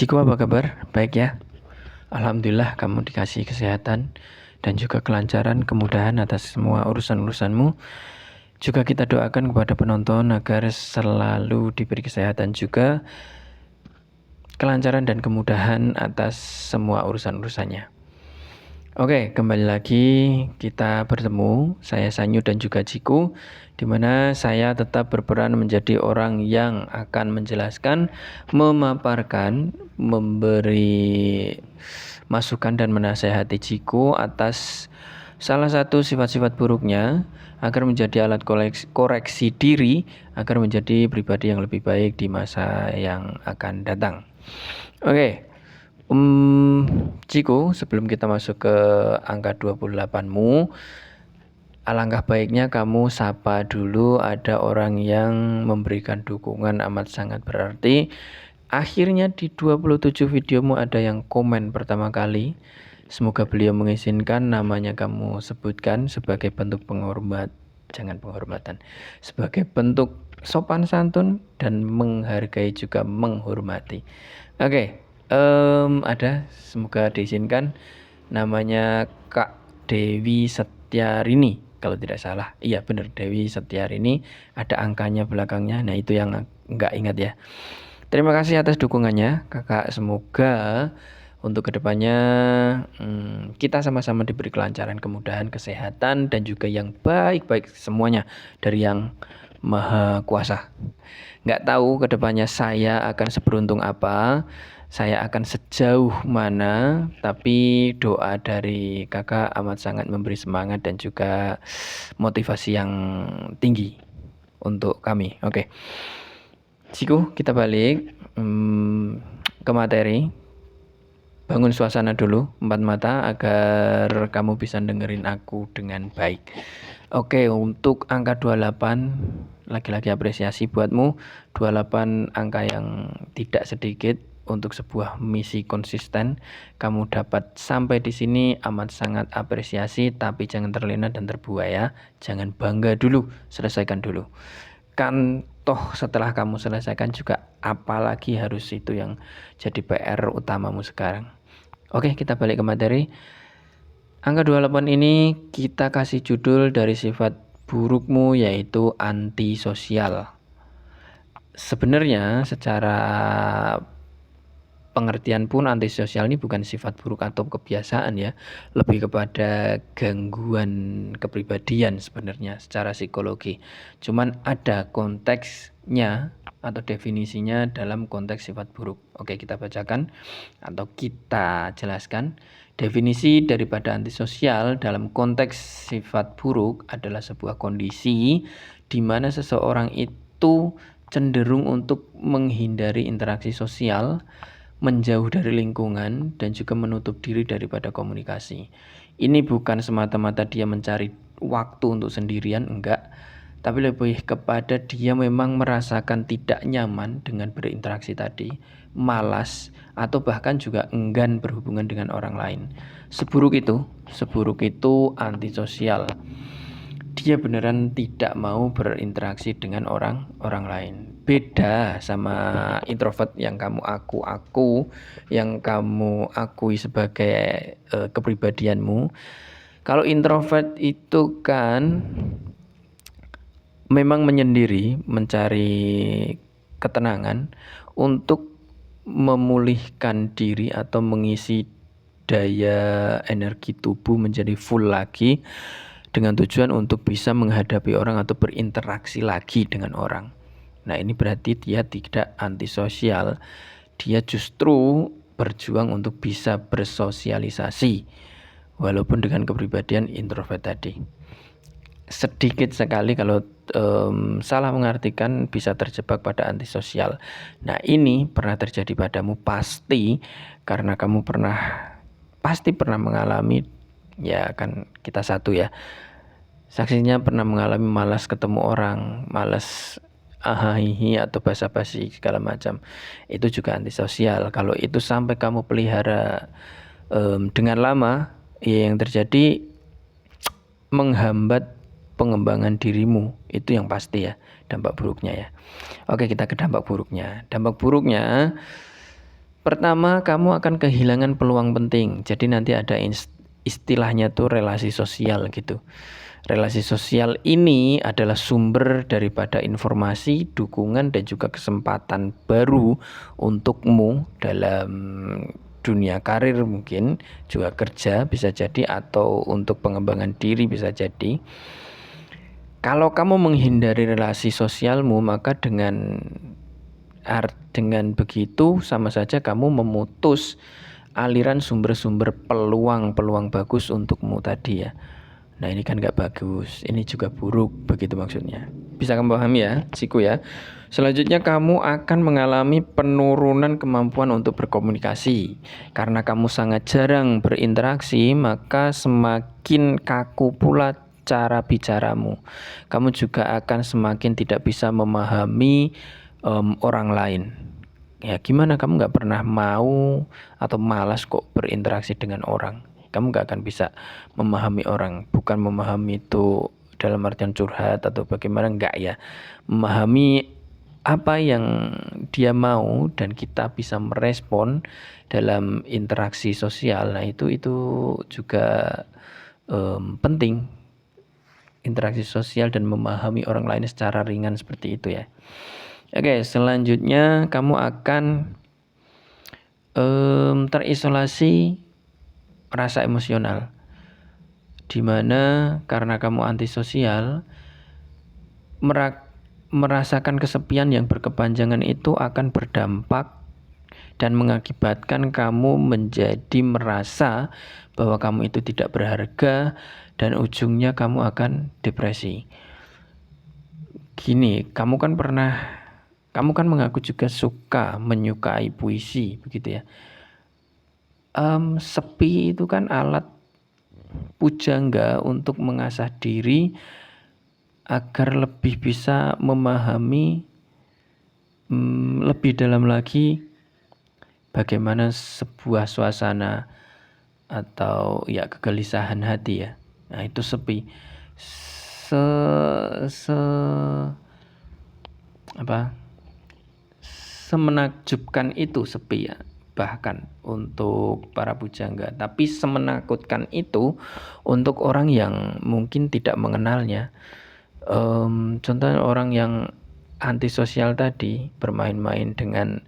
Ciku, apa kabar? Baik ya? Alhamdulillah kamu dikasih kesehatan dan juga kelancaran, kemudahan atas semua urusan-urusanmu. Juga kita doakan kepada penonton agar selalu diberi kesehatan juga, kelancaran dan kemudahan atas semua urusan-urusannya. Oke, kembali lagi kita bertemu, saya Sanyu dan juga Ciku, di mana saya tetap berperan menjadi orang yang akan menjelaskan, memaparkan, memberi masukan dan menasehati Ciku atas salah satu sifat-sifat buruknya agar menjadi alat koreksi diri agar menjadi pribadi yang lebih baik di masa yang akan datang. Oke. Ciku, sebelum kita masuk ke angka 28-mu, alangkah baiknya kamu sapa dulu, ada orang yang memberikan dukungan amat sangat berarti. Akhirnya di 27 videomu ada yang komen pertama kali. Semoga beliau mengizinkan namanya kamu sebutkan sebagai bentuk penghormatan, sebagai bentuk sopan santun dan menghargai juga menghormati. Oke. Ada, semoga diizinkan, namanya Kak Dewi Setiarini kalau tidak salah. Iya benar, Dewi Setiarini, ada angkanya belakangnya. Nah itu yang nggak ingat ya. Terima kasih atas dukungannya kakak. Semoga untuk kedepannya kita sama-sama diberi kelancaran, kemudahan, kesehatan, dan juga yang baik-baik semuanya dari yang Maha Kuasa. Nggak tahu kedepannya saya akan seberuntung apa, saya akan sejauh mana, tapi doa dari kakak amat sangat memberi semangat dan juga motivasi yang tinggi untuk kami. Oke. Ciku, kita balik ke materi. Bangun suasana dulu, empat mata, agar kamu bisa dengerin aku dengan baik. Oke, untuk angka 28, lagi-lagi apresiasi buatmu. 28 angka yang tidak sedikit untuk sebuah misi konsisten. Kamu dapat sampai di sini amat sangat apresiasi, tapi jangan terlena dan terbuai ya. Jangan bangga dulu, selesaikan dulu. Kan toh setelah kamu selesaikan juga apalagi harus itu yang jadi PR utamamu sekarang. Oke, kita balik ke materi. Angka 28 ini kita kasih judul dari sifat burukmu, yaitu antisosial. Sebenarnya secara pengertian pun antisosial ini bukan sifat buruk atau kebiasaan ya, lebih kepada gangguan kepribadian sebenarnya secara psikologi. Cuman ada konteksnya atau definisinya dalam konteks sifat buruk. Oke, kita bacakan atau kita jelaskan. Definisi daripada antisosial dalam konteks sifat buruk adalah sebuah kondisi di mana seseorang itu cenderung untuk menghindari interaksi sosial, menjauh dari lingkungan, dan juga menutup diri daripada komunikasi. Ini bukan semata-mata dia mencari waktu untuk sendirian, enggak, tapi lebih kepada dia memang merasakan tidak nyaman dengan berinteraksi tadi, malas, atau bahkan juga enggan berhubungan dengan orang lain. Seburuk itu antisosial. Dia beneran tidak mau berinteraksi dengan orang lain. Beda sama introvert yang kamu yang kamu akui sebagai kepribadianmu. Kalau introvert itu kan memang menyendiri, mencari ketenangan untuk memulihkan diri atau mengisi daya energi tubuh menjadi full lagi, dengan tujuan untuk bisa menghadapi orang atau berinteraksi lagi dengan orang. Nah, ini berarti dia tidak antisosial. Dia justru berjuang untuk bisa bersosialisasi walaupun dengan kepribadian introvert tadi. Sedikit sekali kalau salah mengartikan bisa terjebak pada antisosial. Nah, ini pernah terjadi padamu pasti, karena kamu pasti pernah mengalami, ya kan kita satu ya, saksinya pernah mengalami malas ketemu orang, malas ahahihi atau basa-basi segala macam. Itu juga antisosial. Kalau itu sampai kamu pelihara dengan lama, ya yang terjadi menghambat pengembangan dirimu, itu yang pasti ya, dampak buruknya ya. Oke, kita ke dampak buruknya. Dampak buruknya Pertama, kamu akan kehilangan peluang penting. Jadi nanti ada istilahnya tuh relasi sosial gitu. Relasi sosial ini adalah sumber daripada informasi, dukungan, dan juga kesempatan baru untukmu dalam dunia karir, mungkin juga kerja bisa jadi, atau untuk pengembangan diri bisa jadi. Kalau kamu menghindari relasi sosialmu, maka dengan begitu sama saja kamu memutus aliran sumber-sumber peluang bagus untukmu tadi ya. Nah ini kan gak bagus, ini juga buruk, begitu maksudnya. Bisa kamu pahami ya, Ciku ya. Selanjutnya kamu akan mengalami penurunan kemampuan untuk berkomunikasi. Karena kamu sangat jarang berinteraksi, maka semakin kaku pula cara bicaramu. Kamu juga akan semakin tidak bisa memahami orang lain. Ya gimana kamu gak pernah mau atau malas kok berinteraksi dengan orang. Kamu gak akan bisa memahami orang. Bukan memahami itu dalam artian curhat atau bagaimana, enggak ya. Memahami apa yang dia mau dan kita bisa merespon dalam interaksi sosial. Nah itu juga penting, interaksi sosial dan memahami orang lain secara ringan seperti itu ya. Oke, selanjutnya kamu akan terisolasi rasa emosional, dimana karena kamu antisosial, merasakan kesepian yang berkepanjangan itu akan berdampak dan mengakibatkan kamu menjadi merasa bahwa kamu itu tidak berharga dan ujungnya kamu akan depresi. Gini, kamu kan mengaku juga menyukai puisi begitu ya. Sepi itu kan alat pujangga untuk mengasah diri agar lebih bisa memahami lebih dalam lagi bagaimana sebuah suasana atau ya kegelisahan hati ya. Nah itu sepi. Semenakjubkan itu sepi ya, bahkan untuk para pujangga. Tapi semenakutkan itu untuk orang yang mungkin tidak mengenalnya. Contohnya orang yang antisosial tadi bermain-main dengan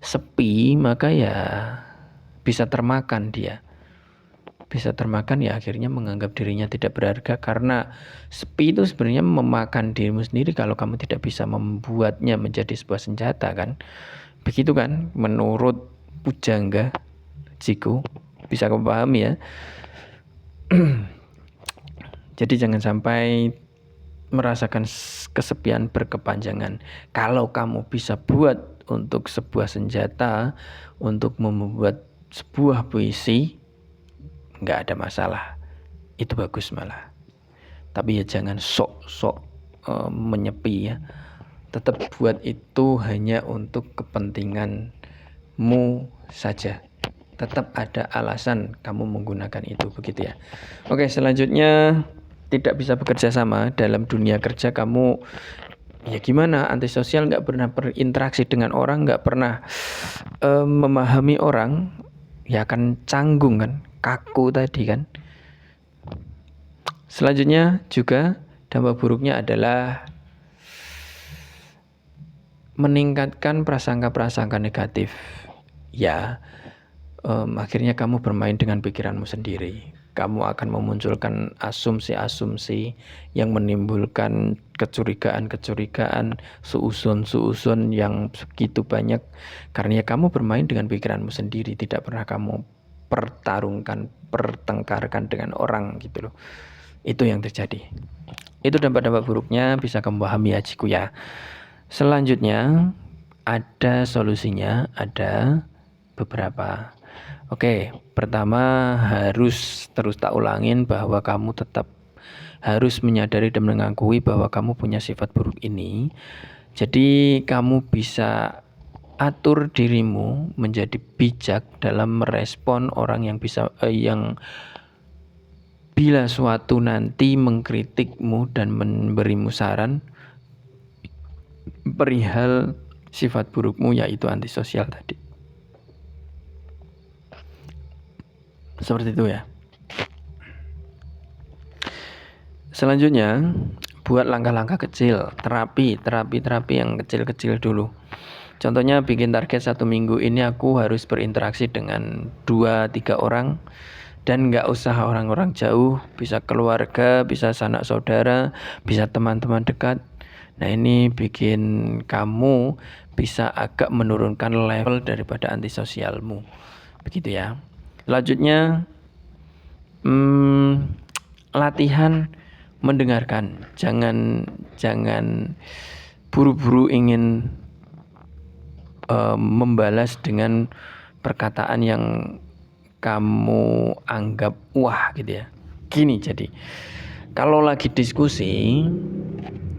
sepi, maka ya bisa termakan dia. Bisa termakan ya, akhirnya menganggap dirinya tidak berharga, karena sepi itu sebenarnya memakan dirimu sendiri kalau kamu tidak bisa membuatnya menjadi sebuah senjata kan. Begitu kan menurut pujangga Ciku. Bisa kamu pahami ya. Jadi jangan sampai merasakan kesepian berkepanjangan. Kalau kamu bisa buat untuk sebuah senjata, untuk membuat sebuah puisi, nggak ada masalah, itu bagus malah. Tapi ya jangan sok-sok menyepi ya. Tetap buat itu hanya untuk kepentinganmu saja. Tetap ada alasan kamu menggunakan itu begitu ya. Oke, selanjutnya tidak bisa bekerja sama dalam dunia kerja. Kamu ya gimana, antisosial, nggak pernah berinteraksi dengan orang, nggak pernah memahami orang, ya akan canggung kan, kaku tadi kan. Selanjutnya juga dampak buruknya adalah meningkatkan prasangka-prasangka negatif. Ya, akhirnya kamu bermain dengan pikiranmu sendiri. Kamu akan memunculkan asumsi-asumsi yang menimbulkan kecurigaan-kecurigaan, suuzon-suuzon yang segitu banyak. Karena kamu bermain dengan pikiranmu sendiri, tidak pernah kamu pertengkarkan dengan orang gitu loh. Itu yang terjadi. Itu dampak-dampak buruknya, bisa kamu pahami ya Ciku ya. Selanjutnya ada solusinya, ada beberapa. Oke, pertama harus terus tak ulangin bahwa kamu tetap harus menyadari dan mengakui bahwa kamu punya sifat buruk ini. Jadi kamu bisa atur dirimu menjadi bijak dalam merespon orang yang bila suatu nanti mengkritikmu dan memberimu saran perihal sifat burukmu, yaitu antisosial tadi. Seperti itu ya. Selanjutnya, buat langkah-langkah kecil, terapi yang kecil-kecil dulu. Contohnya bikin target 1 minggu ini aku harus berinteraksi dengan 2-3 orang, dan nggak usah orang-orang jauh, bisa keluarga, bisa sanak saudara, bisa teman-teman dekat. Nah, ini bikin kamu bisa agak menurunkan level daripada antisosialmu. Begitu ya. Selanjutnya, latihan mendengarkan. Jangan buru-buru ingin membalas dengan perkataan yang kamu anggap wah gitu ya. Gini, jadi kalau lagi diskusi,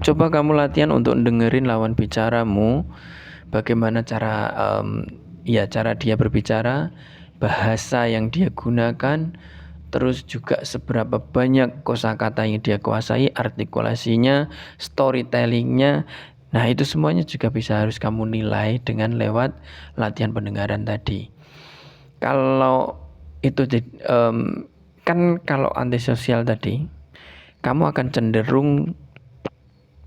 coba kamu latihan untuk dengerin lawan bicaramu, bagaimana cara dia berbicara, bahasa yang dia gunakan, terus juga seberapa banyak kosakata yang dia kuasai, artikulasinya, storytellingnya. Nah, itu semuanya juga harus kamu nilai dengan lewat latihan pendengaran tadi. Kalau itu kan kalau antisosial tadi, kamu akan cenderung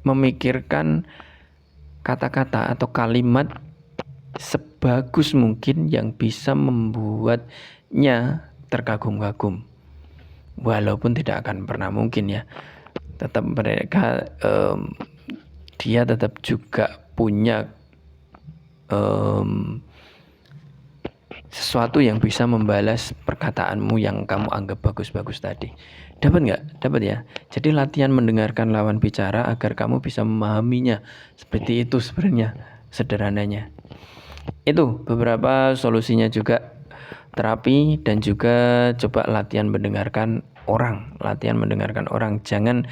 memikirkan kata-kata atau kalimat sebagus mungkin yang bisa membuatnya terkagum-kagum. Walaupun tidak akan pernah mungkin ya. Tetap mereka dia tetap juga punya sesuatu yang bisa membalas perkataanmu yang kamu anggap bagus-bagus tadi. Dapat nggak? Dapat ya. Jadi latihan mendengarkan lawan bicara agar kamu bisa memahaminya. Seperti itu sebenarnya sederhananya. Itu beberapa solusinya juga, terapi dan juga coba latihan mendengarkan orang. Jangan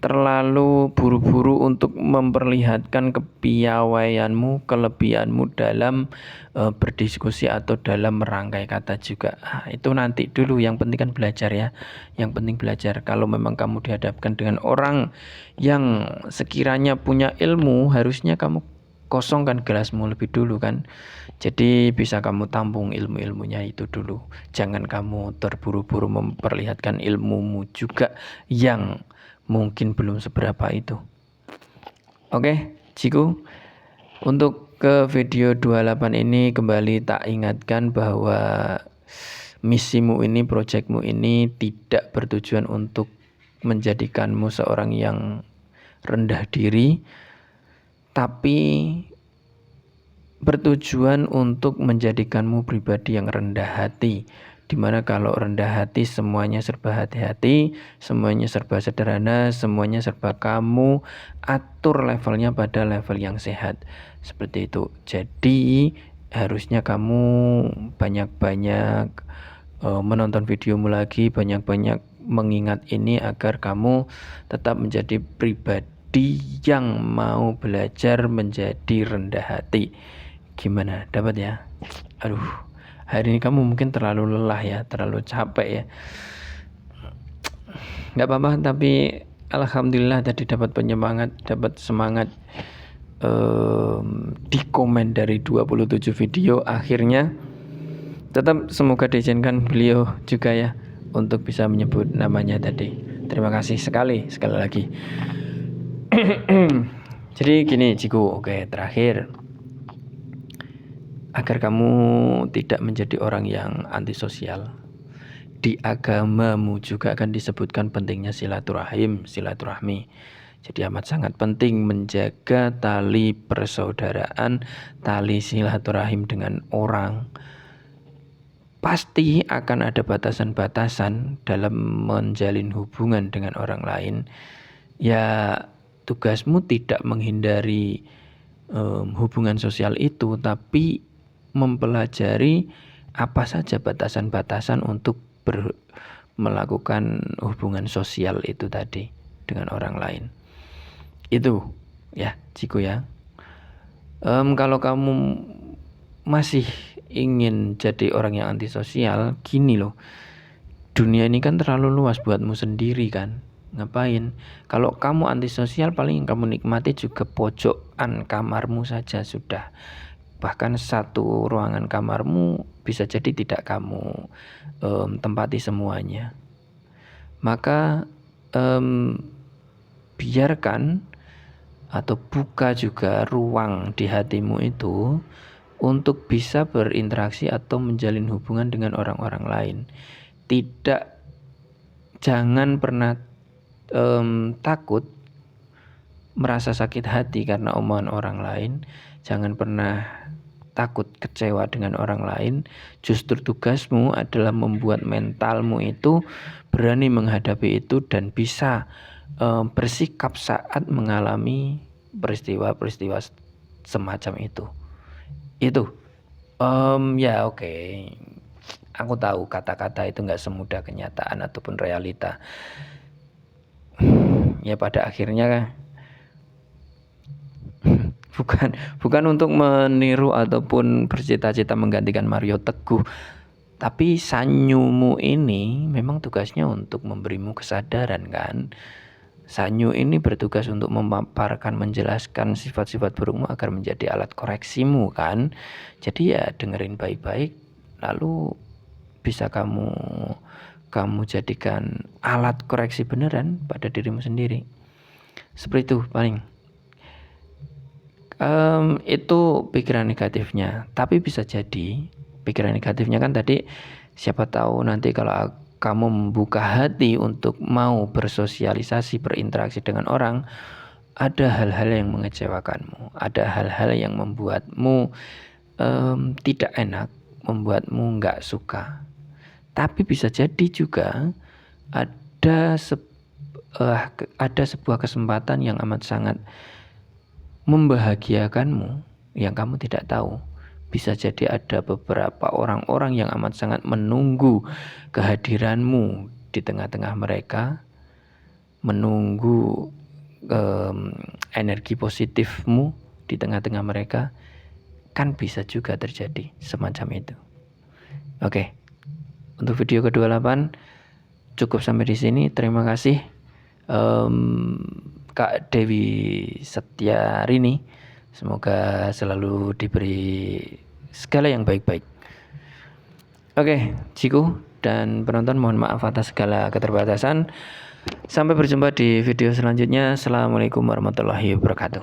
terlalu buru-buru untuk memperlihatkan kepiawaianmu, kelebihanmu dalam berdiskusi atau dalam merangkai kata juga. Itu nanti dulu, yang penting kan belajar ya. Yang penting belajar. Kalau memang kamu dihadapkan dengan orang yang sekiranya punya ilmu, harusnya kamu kosongkan gelasmu lebih dulu kan. Jadi bisa kamu tampung ilmu-ilmunya itu dulu. Jangan kamu terburu-buru memperlihatkan ilmumu juga yang mungkin belum seberapa itu. Oke, Ciku. Untuk ke video 28 ini kembali tak ingatkan bahwa misimu ini, projectmu ini tidak bertujuan untuk menjadikanmu seorang yang rendah diri, tapi bertujuan untuk menjadikanmu pribadi yang rendah hati. Dimana kalau rendah hati semuanya serba hati-hati, semuanya serba sederhana, semuanya serba kamu atur levelnya pada level yang sehat. Seperti itu. Jadi harusnya kamu banyak-banyak menonton videomu lagi, banyak-banyak mengingat ini agar kamu tetap menjadi pribadi yang mau belajar menjadi rendah hati. Gimana? Dapat ya? Aduh. Hari ini kamu mungkin terlalu lelah ya, terlalu capek ya. Nggak apa-apa, tapi alhamdulillah tadi dapat penyemangat, dapat semangat di komen dari 27 video. Akhirnya tetap semoga diizinkan beliau juga ya untuk bisa menyebut namanya tadi. Terima kasih sekali lagi. Jadi gini Ciku, oke, terakhir, agar kamu tidak menjadi orang yang antisosial, di agamamu juga akan disebutkan pentingnya silaturahmi. Jadi amat sangat penting menjaga tali persaudaraan, tali silaturahim dengan orang. Pasti akan ada batasan-batasan dalam menjalin hubungan dengan orang lain. Ya, tugasmu tidak menghindari hubungan sosial itu, tapi mempelajari apa saja batasan-batasan untuk melakukan hubungan sosial itu tadi dengan orang lain. Itu ya, Ciku ya. Kalau kamu masih ingin jadi orang yang antisosial, gini loh. Dunia ini kan terlalu luas buatmu sendiri kan. Ngapain? Kalau kamu antisosial, paling yang kamu nikmati juga pojokan kamarmu saja sudah. bahkan satu ruangan kamarmu bisa jadi tidak kamu tempati semuanya. Maka biarkan atau buka juga ruang di hatimu itu untuk bisa berinteraksi atau menjalin hubungan dengan orang-orang lain. Jangan pernah takut merasa sakit hati karena omongan orang lain. Jangan pernah takut kecewa dengan orang lain. Justru tugasmu adalah membuat mentalmu itu berani menghadapi itu dan bisa bersikap saat mengalami peristiwa-peristiwa semacam itu. Ya oke. Aku tahu kata-kata itu nggak semudah kenyataan ataupun realita. Ya pada akhirnya bukan untuk meniru ataupun bercita-cita menggantikan Mario Teguh, tapi Sanyumu ini memang tugasnya untuk memberimu kesadaran kan. Sanyu ini bertugas untuk memaparkan, menjelaskan sifat-sifat burukmu agar menjadi alat koreksimu kan. Jadi ya dengerin baik-baik, lalu bisa kamu jadikan alat koreksi beneran pada dirimu sendiri. Seperti itu paling. Itu pikiran negatifnya. Tapi bisa jadi pikiran negatifnya kan tadi, siapa tahu nanti kalau kamu membuka hati untuk mau bersosialisasi, berinteraksi dengan orang, ada hal-hal yang mengecewakanmu, ada hal-hal yang membuatmu tidak enak, membuatmu nggak suka. Tapi bisa jadi juga ada sebuah kesempatan yang amat sangat membahagiakanmu yang kamu tidak tahu. Bisa jadi ada beberapa orang-orang yang amat sangat menunggu kehadiranmu di tengah-tengah mereka, menunggu energi positifmu di tengah-tengah mereka. Kan bisa juga terjadi semacam itu. Oke. Untuk video ke-28 cukup sampai di sini. Terima kasih Kak Dewi Setiarini. Semoga selalu diberi segala yang baik-baik. Oke, Ciku dan penonton mohon maaf atas segala keterbatasan. Sampai berjumpa di video selanjutnya. Assalamualaikum warahmatullahi wabarakatuh.